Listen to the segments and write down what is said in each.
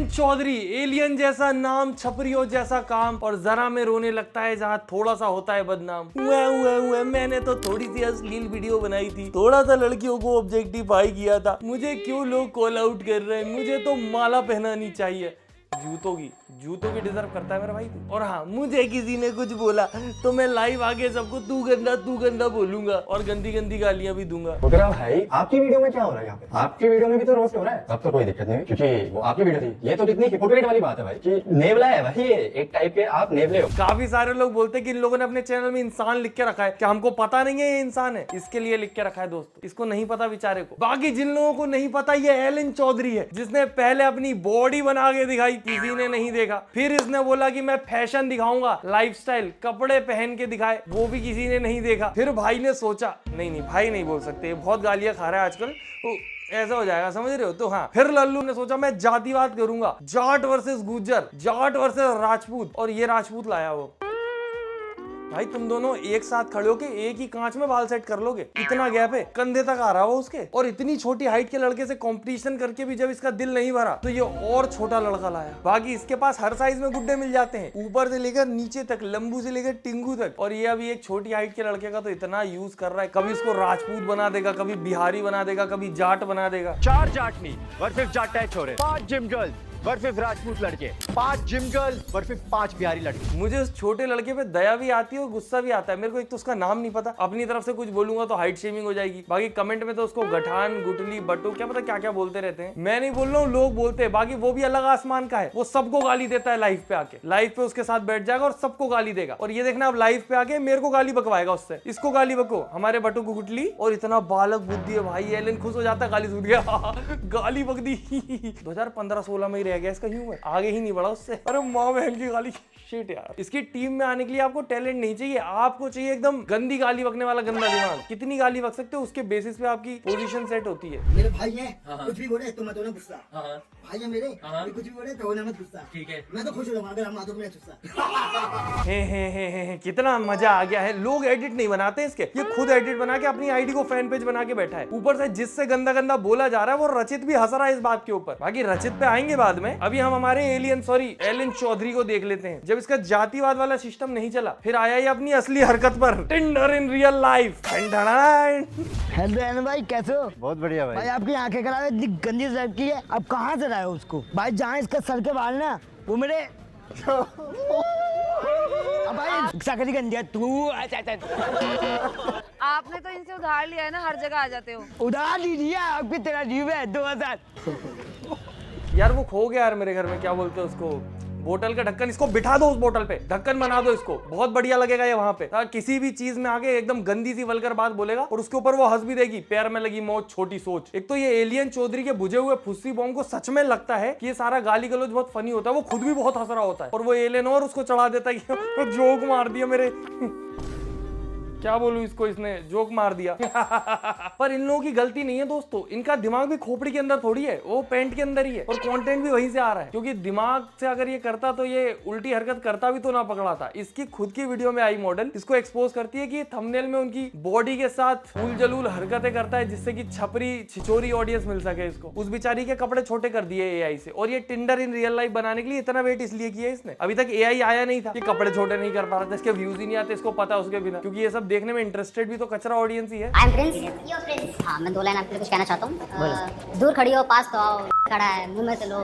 Alien Chaudhary, alien जैसा नाम, छपरियों जैसा काम, और जरा में रोने लगता है जहाँ थोड़ा सा होता है बदनाम। हुआ मैंने तो थोड़ी सी अश्लील वीडियो बनाई थी, थोड़ा सा लड़कियों को ऑब्जेक्टिफाई किया था, मुझे क्यों लोग कॉल आउट कर रहे हैं, मुझे तो माला पहनानी चाहिए। जूतों की डिजर्व करता है मेरा भाई तू। और हाँ, मुझे किसी ने कुछ बोला तो मैं लाइव आके सबको तू गंदा बोलूंगा और गंदी गंदी गालियां भी दूंगा। भाई आपकी वीडियो में क्या हो रहा है यहाँ पे? आपकी वीडियो में भी तो रोस्ट हो रहा है। अब तो कोई दिक्कत नहीं, क्योंकि वो आपकी वीडियो थी। ये तो कितनी हिपोक्रेट वाली बात है भाई कि नेवला है भाई, ये एक टाइप के आप नेवले हो। काफी सारे लोग बोलते हैं कि इन लोगों ने अपने चैनल में इंसान लिख के रखा है, क्या हमको पता नहीं है ये इंसान है? इसके लिए लिख के रखा है दोस्तों, इसको नहीं पता बेचारे को। बाकी जिन लोगों को नहीं पता, ये एलन चौधरी है जिसने पहले अपनी बॉडी बना के दिखाई, किसी ने नहीं देखा। फिर इसने बोला कि मैं फैशन दिखाऊंगा, लाइफस्टाइल, कपड़े पहन के दिखाए, वो भी किसी ने नहीं देखा। फिर भाई ने सोचा, नहीं भाई नहीं बोल सकते, बहुत गालियां खा रहा है आजकल, तो ऐसा हो जाएगा, समझ रहे हो? तो हाँ, फिर लल्लू ने सोचा मैं जातिवाद करूंगा, जाट वर्सेस गुज्जर, जाट वर्सेस राजपूत, और ये राजपूत लाया वो। भाई तुम दोनों एक साथ खड़े होके एक ही कांच में बाल सेट कर लोगे, इतना गैप है, कंधे तक आ रहा वो उसके। और इतनी छोटी हाइट के लड़के से कंपटीशन करके भी जब इसका दिल नहीं भरा तो ये और छोटा लड़का लाया। बाकी इसके पास हर साइज में गुड्डे मिल जाते हैं, ऊपर से लेकर नीचे तक, लंबू से लेकर टिंगू तक। और ये अभी एक छोटी हाइट के लड़के का तो इतना यूज कर रहा है, कभी इसको राजपूत बना देगा, कभी बिहारी बना देगा, कभी जाट बना देगा। 4 जाटनी वर्सेस जाट छोरे, 5 जिम गर्ल वर्सेस राजपूत लड़के, 5 जिम गर्ल वर्सेस 5 बिहारी लड़के। मुझे उस छोटे लड़के पे दया भी आती है और गुस्सा भी आता है। मेरे को एक तो उसका नाम नहीं पता, अपनी तरफ से कुछ बोलूंगा तो हाइट शेमिंग हो जाएगी। बाकी कमेंट में तो उसको गठान, गुटली, बटू, क्या पता क्या क्या बोलते रहते हैं। मैं नहीं बोल रहा हूँ, लोग बोलते हैं। बाकी वो भी अलग आसमान का है, वो सबको गाली देता है लाइव पे आके। लाइव पे उसके साथ बैठ जाएगा और सबको गाली देगा। और ये देखना, अब लाइव पे आके मेरे को गाली बकवाएगा, उससे इसको गाली बको, हमारे बटू को गुटली। और इतना बालक बुद्धि है भाई, एलन खुश हो जाता है, गाली छूट गया गाली बक दी 2015-16 में ही रह गया इसका ह्यूमर, आगे ही नहीं बढ़ा उससे। अरे माँ बहन की गाली, शिट यार। इसकी टीम में आने के लिए आपको टैलेंट नहीं चाहिए, आपको चाहिए एकदम गंदी गाली बकने वाला गंदा दिमाग। कितनी गाली बक सकते हो, उसके बेसिस पे आपकी पोजीशन सेट होती है। मेरे भाई हैं, कुछ भी बोले तो मत होना गुस्सा। भाई है मेरे, कुछ भी बोले तो होना मत गुस्सा। ठीक है, मैं तो खुश हो जाऊंगा अगर हम आदमी में गुस्सा। हे कितना मजा आ गया है। लोग एडिट नहीं बनाते इसके, ये खुद एडिट बना के अपनी आईडी को फैन पेज बना के बैठा है। ऊपर से जिससे गंदा गंदा बोला जा रहा है वो रचित भी हंस रहा है इस बात के ऊपर। बाकी रचित पे आएंगे बाद में, अभी हम हमारे एलन चौधरी को देख लेते हैं। जब इसका जातिवाद वाला सिस्टम नहीं चला, फिर आया ये अपनी असली हरकत पर, Tinder in real life. Hello भाई, कैसे हो? बहुत बढ़िया भाई। भाई आपकी आंखें खराब है, इतनी गंदी टाइप की है, अब कहाँ से लाए हो उसको? भाई जहाँ इसका सर के बाल ना, वो मेरे अब भाई सकरी गंदी है तू। आपने तो इनसे उधार लिया है ना, हर जगह आ जाते हो। उधार लीजिए, आपकी तेरा जीव है 2000। यार वो खो गया यार मेरे घर में, क्या बोलते हैं उसको, बोतल का ढक्कन। इसको बिठा दो उस बोतल पे, ढक्कन बना दो इसको, बहुत बढ़िया लगेगा ये वहां पे। किसी भी चीज में आके एकदम गंदी सी वल्गर बात बोलेगा और उसके ऊपर वो हंस भी देगी, पैर में लगी मौत छोटी सोच। एक तो ये एलियन चौधरी के बुझे हुए फुस्सी बॉम्ब को सच में लगता है कि ये सारा गाली गलौज बहुत फनी होता है, वो खुद भी बहुत हंस रहा होता है, और वो एलियन और उसको चढ़ा देता है कि जोक मार दिया मेरे क्या बोलूं इसको, इसने जोक मार दिया पर इन लोगों की गलती नहीं है दोस्तों, इनका दिमाग भी खोपड़ी के अंदर थोड़ी है, वो पैंट के अंदर ही है, और कंटेंट भी वहीं से आ रहा है। क्योंकि दिमाग से अगर ये करता तो ये उल्टी हरकत करता भी तो ना पकड़ाता। इसकी खुद की वीडियो में आई मॉडल इसको एक्सपोज करती है कि थंबनेल में उनकी बॉडी के साथ फूल जलूल हरकतें करता है, जिससे कि छपरी छिचोरी ऑडियंस मिल सके इसको। उस बेचारी के कपड़े छोटे कर दिए एआई से, और ये टिंडर इन रियल लाइफ बनाने के लिए इतना वेट इसलिए किया इसने। अभी तक एआई आया नहीं था, ये कपड़े छोटे नहीं कर पा रहा था, इसके व्यूज ही नहीं आते, इसको पता उसके बिना, क्योंकि ये सब देखने में इंटरेस्टेड भी तो कचरा ऑडियंस ही है। I am Prince, your Prince. हाँ, मैं 2 लाइन आपके लिए कुछ कहना चाहता हूँ। दूर खड़ी हो पास तो आओ, खड़ा है मुंह में तो लो।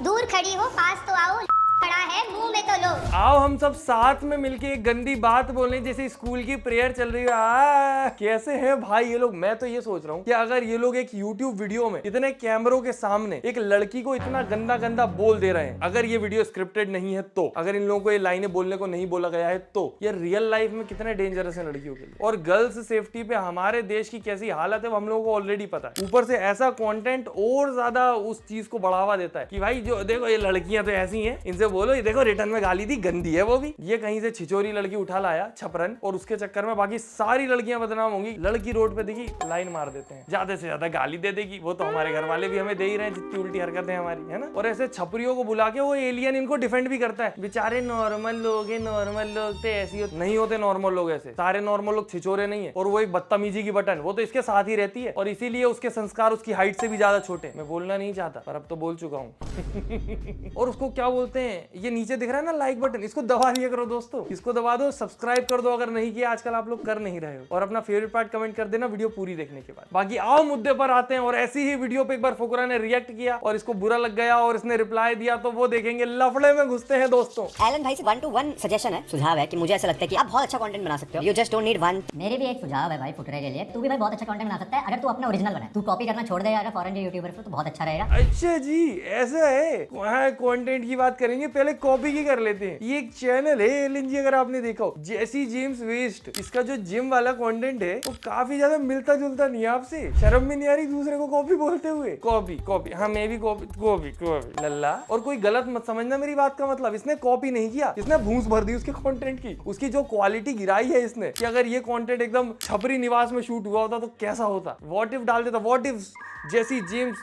दूर खड़ी हो पास तो आओ, खड़ा है मुंह में तो लो। आओ हम सब साथ में मिलके एक गंदी बात बोलें, जैसे स्कूल की प्रेयर चल रही है। कैसे हैं भाई ये लोग? मैं तो ये सोच रहा हूँ कि अगर ये लोग एक YouTube वीडियो में इतने कैमरों के सामने एक लड़की को इतना गंदा गंदा बोल दे रहे हैं, अगर ये वीडियो स्क्रिप्टेड नहीं है तो, अगर इन लोगों को ये लाइनें बोलने को नहीं बोला गया है तो, ये रियल लाइफ में कितने डेंजरस है लड़कियों के लिए। और गर्ल्स सेफ्टी पे हमारे देश की कैसी हालत है वो हम लोगों को ऑलरेडी पता है। ऊपर से ऐसा कंटेंट और ज्यादा उस चीज को बढ़ावा देता है कि भाई जो देखो ये लड़कियां तो ऐसी हैं, इनसे बोलो ये देखो रिटर्न में गाली दी, गंदी है वो भी। ये कहीं से छिचोरी लड़की उठा लाया छपरन, और उसके चक्कर में बाकी सारी लड़कियां बदनाम होंगी। लड़की रोड पे दिखी लाइन मार देते हैं, ज्यादा से ज्यादा गाली दे देगी। वो तो हमारे घर वाले भी हमें दे ही रहे हैं, जितनी उल्टी हरकतें हमारी, है ना। और ऐसे छपरियों को बुला के वो एलियन इनको डिफेंड भी करता है। बेचारे नॉर्मल लोग हैं, नॉर्मल लोग तो ऐसी नहीं होते नॉर्मल लोग, ऐसे सारे नॉर्मल लोग छिचोरे नहीं है। और वो एक बदतमीजी की बटन, वो तो इसके साथ ही रहती है, और इसीलिए उसके संस्कार उसकी हाइट से भी ज्यादा छोटे। मैं बोलना नहीं चाहता पर अब तो बोल चुका हूँ। और उसको क्या बोलते हैं, ये नीचे दिख रहा है ना लाइक बटन, इसको दबा दिया करो दोस्तों, इसको दबा दो। सब्सक्राइब कर दो अगर नहीं किया, आजकल आप लोग कर नहीं रहे हो। और अपना फेवरेट पार्ट कमेंट कर देना वीडियो पूरी देखने के बाद। बाकी आओ मुद्दे पर आते हैं। और ऐसी ही वीडियो पे एक बार फुकरा ने रिएक्ट किया और इसको बुरा लग गया और इसने रिप्लाई दिया, तो वो देखेंगे। लफड़े में घुसते हैं दोस्तों। एलन भाई से 1 to 1 सजेशन है, सुझाव है कि मुझे ऐसा लगता है कि आप बहुत अच्छा कंटेंट बना सकते हो। You just don't need one. मेरे भी एक सुझाव है भाई फुकरे के लिए, तू भी भाई बहुत अच्छा कंटेंट बना सकता है अगर तू अपना ओरिजिनल बनाए। तू कॉपी करना छोड़ देगा अगर फॉरेन के यूट्यूबर को, तो बहुत अच्छा रहेगा। अच्छा जी, ऐसा है। वहाँ कंटेंट की बात करेंगे, पहले कॉपी की कर लेते हैं। ये एक चैनल है एलन जी, अगर आपने देखा हो, जेसी जेम्स वेस्ट। इसका जो जिम वाला कंटेंट है वो काफी ज्यादा मिलता जुलता नहीं है आपसे। शर्म भी नहीं आ रही दूसरे को कॉपी बोलते हुए। कॉपी कॉपी, हाँ मैं भी कॉपी कॉपी कॉपी लल्ला। और कोई गलत मत समझना मेरी बात का मतलब, इसने कॉपी नहीं किया, इसने भूस भर दी उसके कंटेंट की। उसकी जो क्वालिटी गिराई है इसने, कि अगर ये कंटेंट एकदम छपरी निवास में शूट हुआ होता तो कैसा होता। व्हाट इफ डाल देता, व्हाट इफ जेसी जेम्स,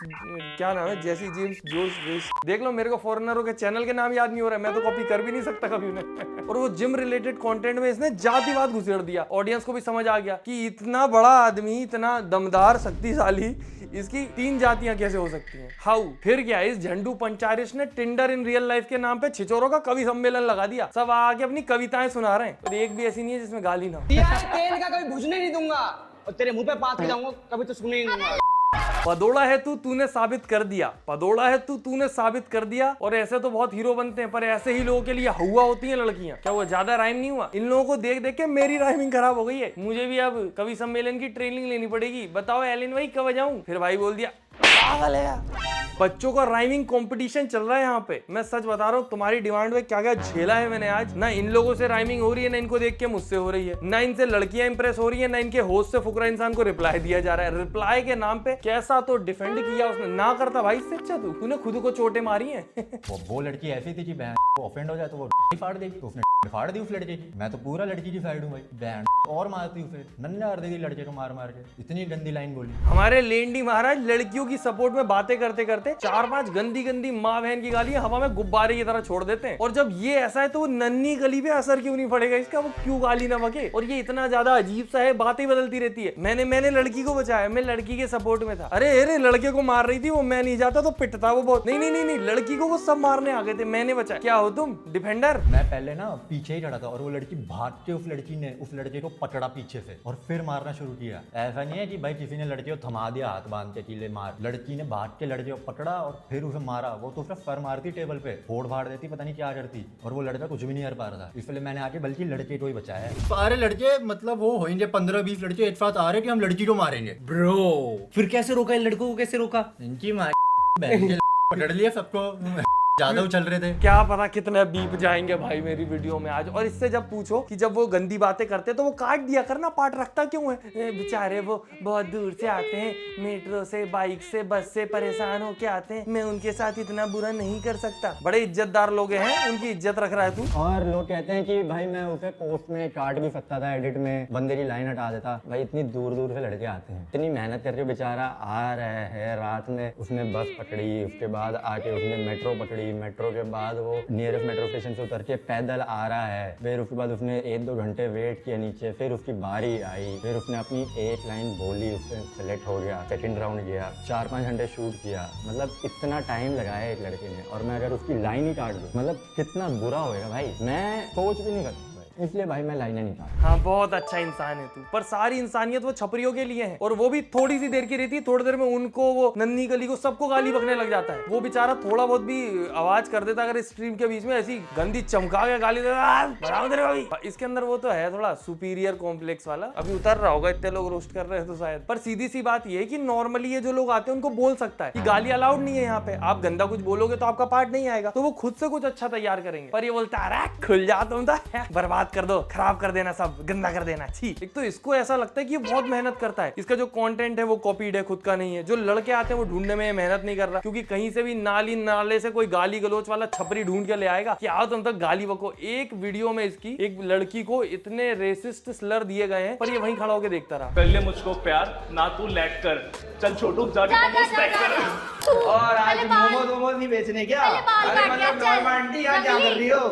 क्या नाम है, जेसी जेम्स जोस वेस्ट। देख लो, मेरे को फॉरेनरों के चैनल के नाम याद नहीं हो रहा है, मैं तो कॉपी कर भी नहीं सकता कभी उन्हें। और वो जिम रिलेटेड कंटेंट में इसने जातिवाद घुसेड़ दिया। ऑडियंस को भी समझ आ गया कि इतना बड़ा आदमी, इतना दमदार, शक्तिशाली, इसकी 3 जातियां कैसे हो सकती हैं। हाउ। फिर क्या, इस झंडू पंचारिश ने टिंडर इन रियल लाइफ के नाम पे छिचोरों का कवि सम्मेलन लगा दिया। सब आके अपनी कविताएं सुना रहे हैं, और एक भी ऐसी नहीं है जिसमें गाली ना हो। तेल का कभी भुजने नहीं दूंगा, और तेरे मुंह पे पात के जाऊंगा, कभी तो सुनने नहीं दूंगा। पदोड़ा है तू, तूने साबित कर दिया। पदोड़ा है तू, तूने साबित कर दिया। और ऐसे तो बहुत हीरो बनते हैं, पर ऐसे ही लोगों के लिए हुआ होती हैं लड़कियां। क्या वो ज्यादा राइम नहीं हुआ? इन लोगों को देख देख के मेरी राइमिंग खराब हो गई है। मुझे भी अब कवि सम्मेलन की ट्रेनिंग लेनी पड़ेगी। बताओ एलन भाई कब जाऊं? फिर भाई बोल दिया पागल है यार। बच्चों का राइमिंग कंपटीशन चल रहा है यहाँ पे। मैं सच बता रहा हूँ, तुम्हारी डिमांड में क्या क्या झेला है मैंने आज। ना इन लोगों से राइमिंग हो रही है, ना इनको देख के मुझसे हो रही है, ना इनसे लड़कियां इंप्रेस हो रही है, ना इनके होस्ट से फुकरा इंसान को रिप्लाई दिया जा रहा है। रिप्लाई के नाम पे कैसा तो डिफेंड किया उसने। ना करता भाई इससे अच्छा तूने खुद को चोटें मारी है। वो लड़की ऐसी थी कि बहन वो ऑफेंड हो जाए तो वो फाड़ देगी, तो उसने फाड़ दी उस लड़के की। मैं तो पूरा लड़की की साइड हूँ भाई। बहन और मारती उसे, नन्ना कर देगी लड़के को मार मार के। इतनी गंदी लाइन बोली। हमारे लेंडी महाराज लड़कियों की सपोर्ट में बातें करते करते 4-5 गंदी गंदी माँ बहन की गालियां हवा में गुब्बारे की तरह छोड़ देते हैं। और जब ये ऐसा है तो वो नन्ही गली पे असर क्यों नहीं पड़ेगा इसका? वो क्यों गाली ना बके? और ये इतना ज्यादा अजीब सा है, बातें बदलती रहती है। मैंने लड़की को बचाया, मैं लड़की के सपोर्ट में था। अरे लड़के को मार रही थी वो, मैं नहीं जाता तो पिटता वो बहुत। नहीं, लड़की को वो सब मारने आ गए थे, मैंने बचाया। क्या हो तुम, डिफेंडर? मैं पहले ना पीछे ही खड़ा था और वो लड़की भाग के उस लड़की ने उस लड़के को पकड़ा पीछे से और फिर मारना शुरू किया। ऐसा नहीं है कि भाई किसी ने लड़के को थमा दिया हाथ बांध के कीले मार। लड़की ने भाग के लड़के को पकड़ा और फिर उसे मारा। वो तो उसका सर मारती टेबल पे, फोड़ फाड़ देती, पता नहीं क्या करती। और वो लड़का कुछ भी नहीं कर पा रहा था, इसलिए मैंने आके बल्कि लड़के को ही बचाया। सारे लड़के मतलब वो होंगे 15-20 लड़के एक साथ आ रहे कि हम लड़की को मारेंगे। ब्रो फिर कैसे रोका इन लड़कों को? कैसे रोका? इनकी माँ पकड़ लिया सबको, ज्यादा उछल रहे थे। क्या पता कितने बीप जाएंगे भाई मेरी वीडियो में आज। और इससे जब पूछो कि जब वो गंदी बातें करते तो वो काट दिया करना, पार्ट रखता क्यों है? बेचारे वो बहुत दूर से आते हैं, मेट्रो से, बाइक से, बस से परेशान होके आते हैं, मैं उनके साथ इतना बुरा नहीं कर सकता। बड़े इज्जतदार लोग हैं, उनकी इज्जत रख रहा है तू। और लोग कहते हैं कि भाई मैं उसे पोस्ट में काट भी सकता था, एडिट में बंदे की लाइन हटा देता। भाई इतनी दूर दूर से लड़के आते हैं, इतनी मेहनत करके बेचारा आ रहा है। रात में उसने बस पकड़ी, उसके बाद आके उसने मेट्रो पकड़ी, मेट्रो के बाद वो नियरेस्ट मेट्रो स्टेशन से उतर के पैदल आ रहा है। फिर उसके बाद उसने 1-2 घंटे वेट किया नीचे, फिर उसकी बारी आई, फिर उसने अपनी एक लाइन बोली, उससे सेलेक्ट हो गया, सेकंड राउंड गया, 4-5 घंटे शूट किया। मतलब इतना टाइम लगाया एक लड़के ने, और मैं अगर उसकी लाइन ही काट दूं मतलब कितना बुरा होएगा भाई। मैं सोच भी नहीं करता, इसलिए भाई मैं लाइनें नहीं काटता। हाँ बहुत अच्छा इंसान है तू, पर सारी इंसानियत वो छपरियों के लिए है। और वो भी थोड़ी सी देर की रहती है, थोड़ी देर में उनको, वो नन्ही गली को, सबको गाली बकने लग जाता है। वो बेचारा थोड़ा बहुत भी आवाज कर देता अगर स्ट्रीम के बीच में, ऐसी गंदी चमका के गाली देता। इसके अंदर वो तो है थोड़ा सुपीरियर कॉम्प्लेक्स वाला, अभी उतर रहा होगा, इतने लोग रोस्ट कर रहे हैं तो शायद। पर सीधी सी बात ये है कि नॉर्मली ये जो लोग आते हैं उनको बोल सकता है कि गाली अलाउड नहीं है यहाँ पे, आप गंदा कुछ बोलोगे तो आपका पार्ट नहीं आएगा, तो वो खुद से कुछ अच्छा तैयार करेंगे। पर ये बोलता है खुल जा तुम तो, बर्बाद बर्बाद कर दो, खराब कर देना, सब गंदा कर देना। छी, एक तो इसको ऐसा लगता है कि ये बहुत मेहनत करता है, इसका जो कंटेंट है वो कॉपीड है, खुद का नहीं है। जो लड़के आते हैं वो ढूंढने में मेहनत नहीं कर रहा, क्योंकि कहीं से भी नाली नाले से कोई गाली गलोच वाला छपरी ढूंढ के ले आएगा कि आओ तुम तक गाली बको। एक वीडियो में इसकी एक लड़की को इतने रेसिस्ट स्लर दिए गए हैं, पर ये वहीं खड़ा होकर देखता रहा। कर ले मुझको प्यार, ना तू लैक कर, चल छोटू जाके मोमोज पैक कर। और आज मोमोज वोमोज नहीं बेचने क्या? अरे मतलब नॉर्मल आंटी यहाँ क्या कर रही हो?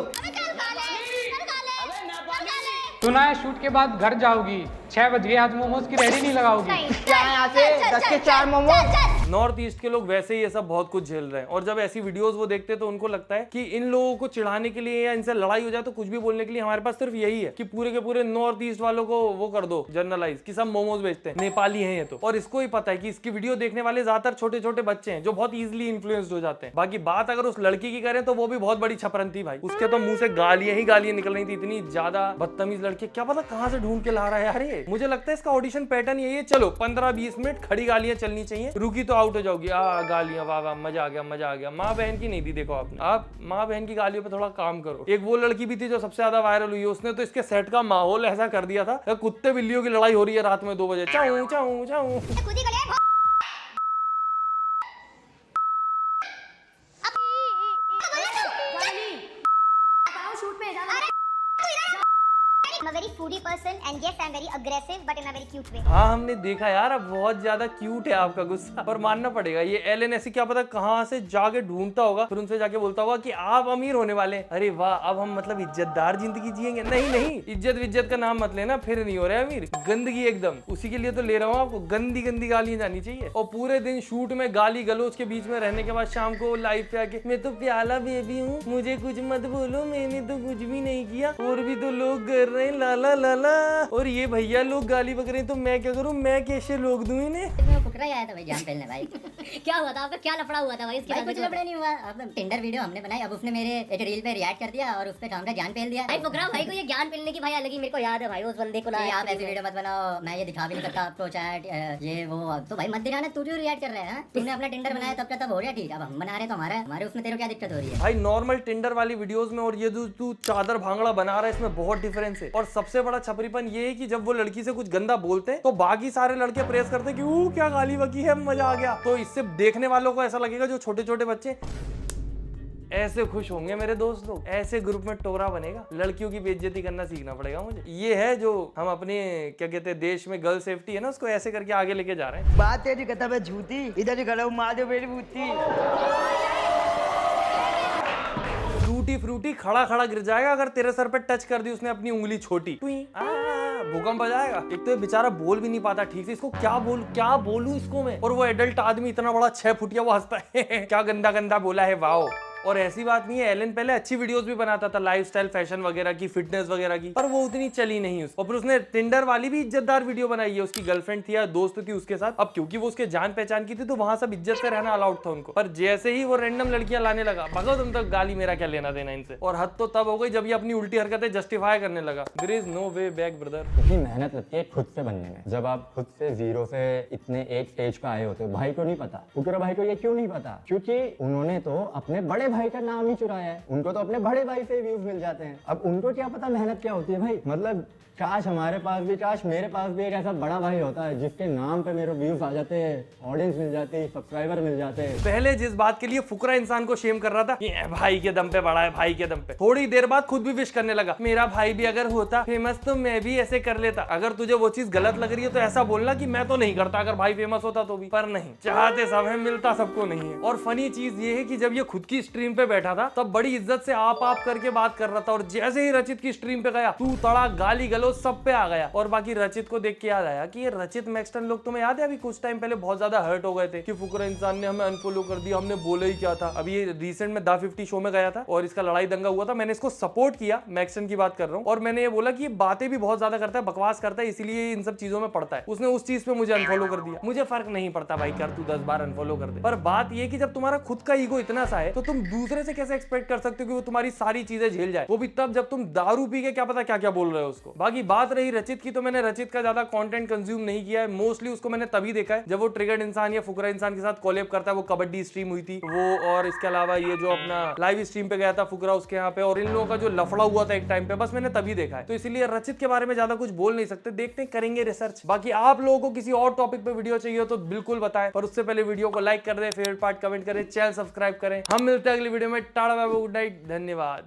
सुना है शूट के बाद घर जाओगी, 6 बज गए, आज मोमोज की रेडी नहीं लगाओगी। क्या यहाँ से 10 के 4 मोमोज? नॉर्थ ईस्ट के लोग वैसे ही ये सब बहुत कुछ झेल रहे हैं, और जब ऐसी वीडियोस वो देखते हैं तो उनको लगता है कि इन लोगों को चिढ़ाने के लिए या इनसे लड़ाई हो जाए तो कुछ भी बोलने के लिए हमारे पास सिर्फ यही है कि पूरे के पूरे नॉर्थ ईस्ट वालों को वो कर दो जनरलाइज कि सब मोमोज बेचते हैं, नेपाली हैं ये तो। और इसको ही पता है कि इसकी वीडियो देखने वाले ज्यादातर छोटे छोटे बच्चे हैं जो बहुत इजिली इन्फ्लुएंस्ड हो जाते हैं। बाकी बात अगर उस लड़की की करें तो वो भी बहुत बड़ी छपरन थी भाई, उसके तो मुंह से गालियां ही गालियां निकल रही थी, इतनी ज्यादा बदतमीज लड़की। क्या पता कहां से ढूंढ के ला रहा है यार ये। मुझे लगता है इसका ऑडिशन पैटर्न यही है, चलो 15-20 मिनट खड़ी गालियां चलनी चाहिए, रुकी तो आउट हो जाओगी। गालियां, वाह वाह, मजा आ गया, मजा आ गया। माँ बहन की नहीं दी देखो आपने, आप माँ बहन की गालियों पे थोड़ा काम करो। एक वो लड़की भी थी जो सबसे ज्यादा वायरल हुई है, उसने तो इसके सेट का माहौल ऐसा कर दिया था, कुत्ते बिल्लियों की लड़ाई हो रही है रात में 2 बजे, चाऊ चाऊ चाऊ। I'm a very foodie person and yes I'm very aggressive but in a very cute way. हाँ हमने देखा यार, अब बहुत ज्यादा क्यूट है आपका गुस्सा, पर मानना पड़ेगा ये एलन ऐसी क्या पता कहाँ से जाके ढूंढता होगा, फिर उनसे जाके बोलता होगा कि आप अमीर होने वाले हैं। अरे वाह, अब हम मतलब इज्जतदार जिंदगी जिएंगे। नहीं नहीं, इज्जत विज्जत का नाम मत लेना, फिर नहीं हो रहा है अमीर। गंदगी एकदम, उसी के लिए तो ले रहा हूँ आपको, गंदी गंदी गालियां जानी चाहिए। और पूरे दिन शूट में गाली गलोच के बीच में रहने के बाद शाम को लाइव पे आके मैं तो प्याला बेबी हूँ, मुझे कुछ मत बोलो, मैंने तो कुछ भी नहीं किया, और भी तो लोग कर रहे हैं लाला लाला, और ये भैया लोग गाली बक रहे हैं तो मैं क्या करूं, मैं कैसे लोग दूं इन्हें। मैं फुकरा ही आया था भाई जान पहनने भाई। क्या हुआ था आपका, क्या लफड़ा हुआ था भाई? इसके कुछ लफड़ा नहीं हुआ। अब टिंडर वीडियो हमने बनाई, अब उसने मेरे एक रील पे रिएक्ट कर दिया और उस पे काम का ज्ञान पहन दिया। भाई फुकरा भाई को ये ज्ञान पहनने की भाई अलग ही मेरे को याद है भाई, उस बंदे को लाया। आप ऐसी वीडियो मत बनाओ, मैं ये दिखा भी नहीं सकता आपको चैट ये वो, तो भाई मत दिखाना, तू क्यों रिएक्ट कर रहा है? तूने अपना टिंडर बनाया तब का तब हो गया ठीक, अब हम बना रहे तो हमारे उसमें तेरे को क्या दिक्कत हो रही है? भाई नॉर्मल टिंडर वाली वीडियोस में और ये जो तू चादर भांगड़ा बना रहा है इसमें बहुत डिफरेंस है। और सबसे बड़ा छपरीपन ये है कि जब वो लड़की से कुछ गंदा बोलते हैं तो बाकी सारे लड़के प्रेस करते हैं कि क्या गाली बकी है, मजा आ गया। तो इससे देखने वालों को ऐसा लगेगा जो छोटे छोटे बच्चे ऐसे खुश होंगे मेरे दोस्त लोग, ऐसे ग्रुप में टोरा बनेगा। लड़कियों की बेइज्जती करना सीखना पड़ेगा मुझे। ये है जो हम अपने क्या कहते हैं देश में गर्ल सेफ्टी है ना, उसको ऐसे करके आगे लेके जा रहे हैं। बात तेरी कहता है झूठी, इधर ही खड़ा मार दो मेरी बूटी। टूटी फ्रूटी खड़ा खड़ा गिर जाएगा अगर तेरे सर पे टच कर दी उसने अपनी उंगली छोटी, भूकंप आ जाएगा। एक तो ये बेचारा बोल भी नहीं पाता ठीक से, इसको क्या बोलूं इसको मैं। और वो एडल्ट आदमी इतना बड़ा 6 फुटिया वो हंसता है क्या गंदा गंदा बोला है, वाओ। और ऐसी बात नहीं है, एलन पहले अच्छी वीडियोस भी बनाता था, लाइफस्टाइल फैशन वगैरह की, फिटनेस वगैरह की, पर वो उतनी चली नहीं उसको। और फिर उसने टिंडर वाली भी इज्जतदार वीडियो बनाई है, उसकी गर्लफ्रेंड थी या दोस्त थी उसके साथ। अब क्योंकि वो उसके जान पहचान की थी तो वहां सब इज्जत से रहना अलाउड था उनको। पर जैसे ही वो रैंडम लड़कियां लाने लगा, भगो तुम तक गाली, मेरा क्या लेना देना इनसे। और हद तो तब हो गई जब ये अपनी उल्टी हरकतें जस्टिफाई करने लगा। There is no way back brother. इतनी मेहनत लगती है खुद से बनने में, जब आप खुद से जीरो से इतने एक स्टेज पे आए होते हो। भाई को नहीं पता, फुकरा भाई को ये क्यों नहीं पता? क्योंकि उन्होंने तो अपने बड़े भाई का नाम ही चुराया है, उनको तो अपने बड़े भाई से व्यूज मिल जाते हैं। अब उनको क्या पता मेहनत क्या होती है भाई। मतलब काश हमारे पास भी, काश मेरे पास भी एक ऐसा बड़ा भाई होता है जिसके नाम पे मेरे व्यूज आ जाते हैं, ऑडियंस मिल जाती है, सब्सक्राइबर मिल जाते हैं। पहले जिस बात के लिए फुकरा इंसान को शेम कर रहा था कि भाई के दम पे बड़ा है, भाई के दम पे, थोड़ी देर बाद खुद भी विश करने लगा, मेरा भाई भी अगर होता फेमस तो मैं भी ऐसे कर लेता। अगर तुझे वो चीज गलत लग रही है तो ऐसा बोलना कि मैं तो नहीं करता अगर भाई फेमस होता तो भी। पर नहीं, चाहते सब है, मिलता सबको नहीं है। और फनी चीज ये है कि जब ये खुद की स्ट्रीम पे बैठा था तब बड़ी इज्जत से आप करके बात कर रहा था, और जैसे ही रचित की स्ट्रीम पे गया तू तड़ा गाली गलोच सब पे आ गया। और बाकी रचित को देख के याद आया कि ये रचित मैक्सटन लोग, तुम्हें याद है अभी कुछ टाइम पहले बहुत ज्यादा हर्ट हो गए थे कि फुकरा इंसान ने हमें अनफॉलो कर दिया, हमने बोला ही क्या था। अभी ये रिसेंट में द 50 शो में गया था और इसका लड़ाई दंगा हुआ था, मैंने इसको सपोर्ट किया, मैक्सटन की बात कर रहा हूँ, और मैंने ये बोला कि ये बातें भी बहुत ज्यादा करता है, बकवास करता है, इसीलिए इन सब चीजों में पड़ता है। उसने उस चीज पे मुझे अनफॉलो कर दिया। मुझे फर्क नहीं पड़ता भाई, कर तू 10 बार अनफॉलो कर दे, पर बात ये कि जब तुम्हारा खुद का ईगो इतना सा है तो तुम दूसरे से कैसे एक्सपेक्ट कर सकते हो कि वो तुम्हारी सारी चीजें झेल जाए, वो भी तब जब तुम दारू पी के क्या पता क्या क्या बोल रहे हो उसको। बाकी बात रही रचित की, तो मैंने रचित का ज्यादा कंटेंट कंज्यूम नहीं किया है। मोस्टली उसको मैंने तभी देखा है जब वो ट्रिगर्ड इंसान या फुकरा इंसान के साथ कोलैब करता है। वो कबड्डी स्ट्रीम हुई थी वो, और इसके अलावा ये जो अपना लाइव स्ट्रीम पे गया था फुकरा उसके यहाँ पे, और इन लोगों का जो लफड़ा हुआ था एक टाइम पे, बस मैंने तभी देखा है। तो इसीलिए रचित के बारे में ज्यादा कुछ बोल नहीं सकते, देखते हैं, करेंगे रिसर्च। बाकी आप लोगों को किसी और टॉपिक पे वीडियो चाहिए हो तो बिल्कुल बताएं, पर उससे पहले वीडियो को लाइक कर दें, फेवरेट पार्ट कमेंट करें, चैनल सब्सक्राइब करें। हम मिलते हैं अगली वीडियो में। Tata bye bye, good night, धन्यवाद।